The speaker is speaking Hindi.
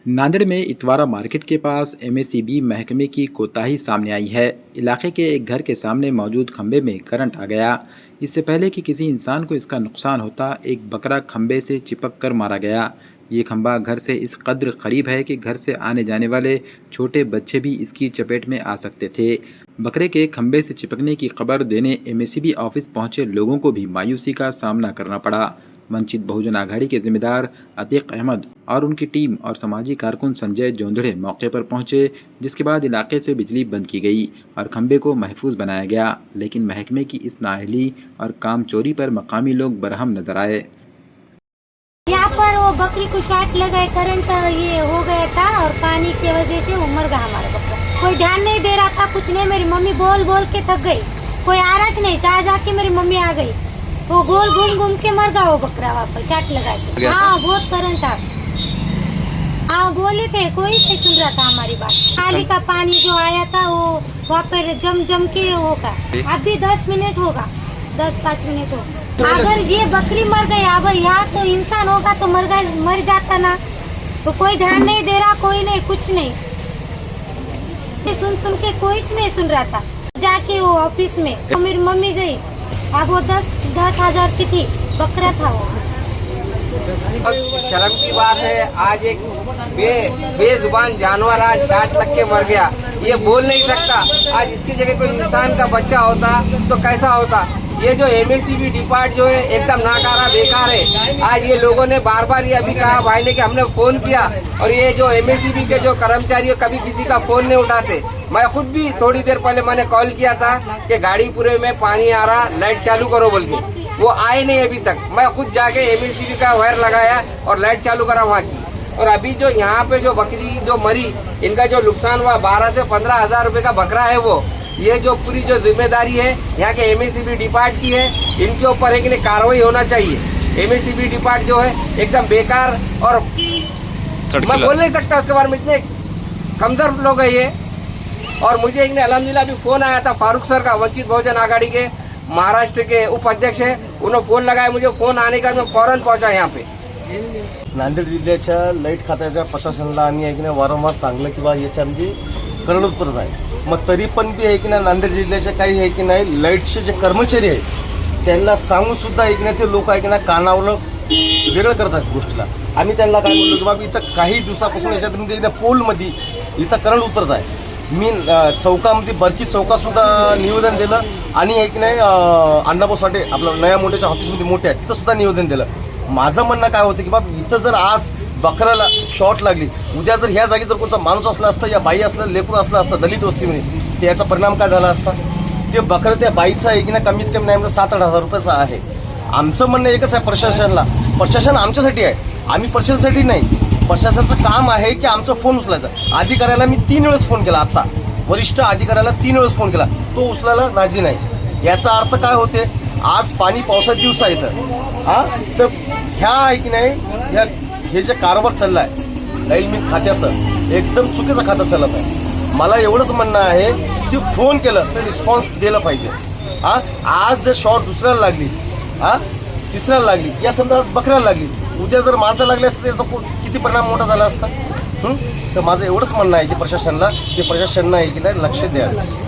नांदेड़ में इतवारा मार्केट के पास एमएसईबी महकमे की कोताही सामने आई है। इलाके के एक घर के सामने मौजूद खंबे में करंट आ गया। इससे पहले कि किसी इंसान को इसका नुकसान होता, एक बकरा खंबे से चिपक कर मारा गया। ये खंबा घर से इस कद्र करीब है कि घर से आने जाने वाले छोटे बच्चे भी इसकी चपेट में आ सकते थे। बकरे के खंबे से चिपकने की खबर देने एमएसईबी ऑफिस पहुंचे लोगों को भी मायूसी का सामना करना पड़ा। वंचित बहुजन आघाड़ी के जिम्मेदार अतीक अहमद और उनकी टीम और समाजी कारकुन संजय जोंधड़े मौके पर पहुंचे, जिसके बाद इलाके से बिजली बंद की गई और खंबे को महफूज बनाया गया। लेकिन महकमे की इस नाअहली और काम चोरी पर मकामी लोग बरहम नजर आए। यहाँ पर वो बकरी को शॉट लगाए, करंट ये हो गया था और पानी की वजह से वो मर गया हमारा बकरा। कोई ध्यान नहीं दे रहा था, कुछ नहीं। मेरी मम्मी बोल बोल के थक गई, कोई आरस नहीं, जा जाके मेरी मम्मी आ गई। वो गोल घूम घूम के मर गया वो बकरा वहाँ पर शॉट लगा के। हाँ, बहुत करंट था। हाँ, बोले थे, कोई नहीं सुन रहा था हमारी बात। नाली का पानी जो आया था वो वहाँ पर जम जम के होगा। अभी 10 मिनट होगा, 10-5 मिनट होगा। अगर ये बकरी मर गई, अब यहाँ तो इंसान होगा तो मर जाता ना। तो कोई ध्यान नहीं दे रहा, कोई नहीं, कुछ नहीं। सुन के कोई नहीं सुन रहा था। जाके वो ऑफिस में तो मेरी मम्मी गई, अब वो 10,000 की थी, बकरा था वो। शर्म की बात है, आज एक बेजुबान जानवर आज शॉट लग के मर गया। ये बोल नहीं सकता। आज इसकी जगह कोई इंसान का बच्चा होता तो कैसा होता। ये जो एमएसईबी डिपार्ट जो है एकदम नाकारा बेकार है। आज ये लोगों ने बार बार ये अभी कहा भाई ने कि हमने फोन किया, और ये जो एमएसईबी के जो कर्मचारी कभी किसी का फोन नहीं उठाते। मैं खुद भी थोड़ी देर पहले मैंने कॉल किया था कि गाड़ी पूरे में पानी आ रहा, लाइट चालू करो बोल के। वो आए नहीं अभी तक। मैं खुद जाके एमएसईबी का वायर लगाया और लाइट चालू करा वहाँ की। और अभी जो यहाँ पे जो बकरी जो मरी, इनका जो नुकसान हुआ 12 से 15 हजार रुपए का बकरा है वो। ये जो पूरी जो जिम्मेदारी है यहाँ के एमएसईबी डिपार्ट की है, इनके ऊपर एक कार्रवाई होना चाहिए। एमएसईबी डिपार्ट जो है एकदम बेकार, और मैं बोल नहीं सकता उसके बारे में, इतने कमजोर लोग है ये। और मुझे एक अल्हम्दुलिल्लाह अभी फोन आया था फारूक सर का, वंचित बहुजन आघाड़ी के महाराष्ट्र के उपाध्यक्ष है, उन्होंने फोन लगाया मुझे। फोन आने का मैं फौरन पहुंचा यहाँ पे। नांदेड जिल्ह्याच्या लाईट खात्याच्या प्रशासनाला आम्ही आहे की नाही वारंवार सांगलं की बा याच्यामध्ये करडपत्रच आहे। मग तरी पण बी आहे की नाही नांदेड जिल्ह्याचे काही आहे की नाही लाईटचे जे कर्मचारी आहेत त्यांना सांगून सुद्धा आहे की नाही ते लोक आहे की नाही कानावर वेगळं करतात गोष्टीला। आम्ही त्यांना काय बोललो की बाबा इथं काही दिवसापासून याच्यात पोलमध्ये इथं करंट उतरत आहे। मी चौकामध्ये बरकी चौकात सुद्धा निवेदन दिलं आणि आहे की नाही अण्णाभाऊ साठे आपलं नया मोठ्याच्या ऑफिसमध्ये मोठे आहे तिथं सुद्धा निवेदन दिलं। माझं म्हणणं काय होतं की बाबा इथं जर आज बकराला शॉट लागली, उद्या जर ह्या जागी जर कोणता माणूस असला असता या बाई असलं लेकरू असलं असतं दलित वस्तीमध्ये, तर याचा परिणाम काय झाला असता। ते बकरं त्या बाईचं आहे की ना कमीत कमी नाही म्हणजे 7-8 हजार रुपयाचा आहे। आमचं म्हणणं एकच आहे प्रशासनाला, प्रशासन आमच्यासाठी आहे, आम्ही प्रशासनासाठी नाही। प्रशासनाचं काम आहे की आमचा फोन उचलायचा। अधिकाऱ्याला मी 3 वेळेस फोन केला, आता वरिष्ठ अधिकाऱ्याला 3 वेळेस फोन केला, तो उचलायला राजी नाही। याचा अर्थ काय होते, आज पाणी पावसाचे दिवस आहेत तर ह्या आहे की नाही हे जे कारभार चाललाय लाईट बिल खात्याचं एकदम चुकीचं खातं चालत आहे। मला एवढंच म्हणणं आहे की फोन केलं तर रिस्पॉन्स दिलं पाहिजे। आज जर शॉर्ट दुसऱ्याला लागली, तिसऱ्याला लागली, या समजा आज बकऱ्याला लागली, उद्या जर माणसं लागली असतं त्याचा किती परिणाम मोठा झाला असता। तर माझं एवढंच म्हणणं आहे की प्रशासनाला, की प्रशासनानं आहे की नाही लक्ष द्यावं।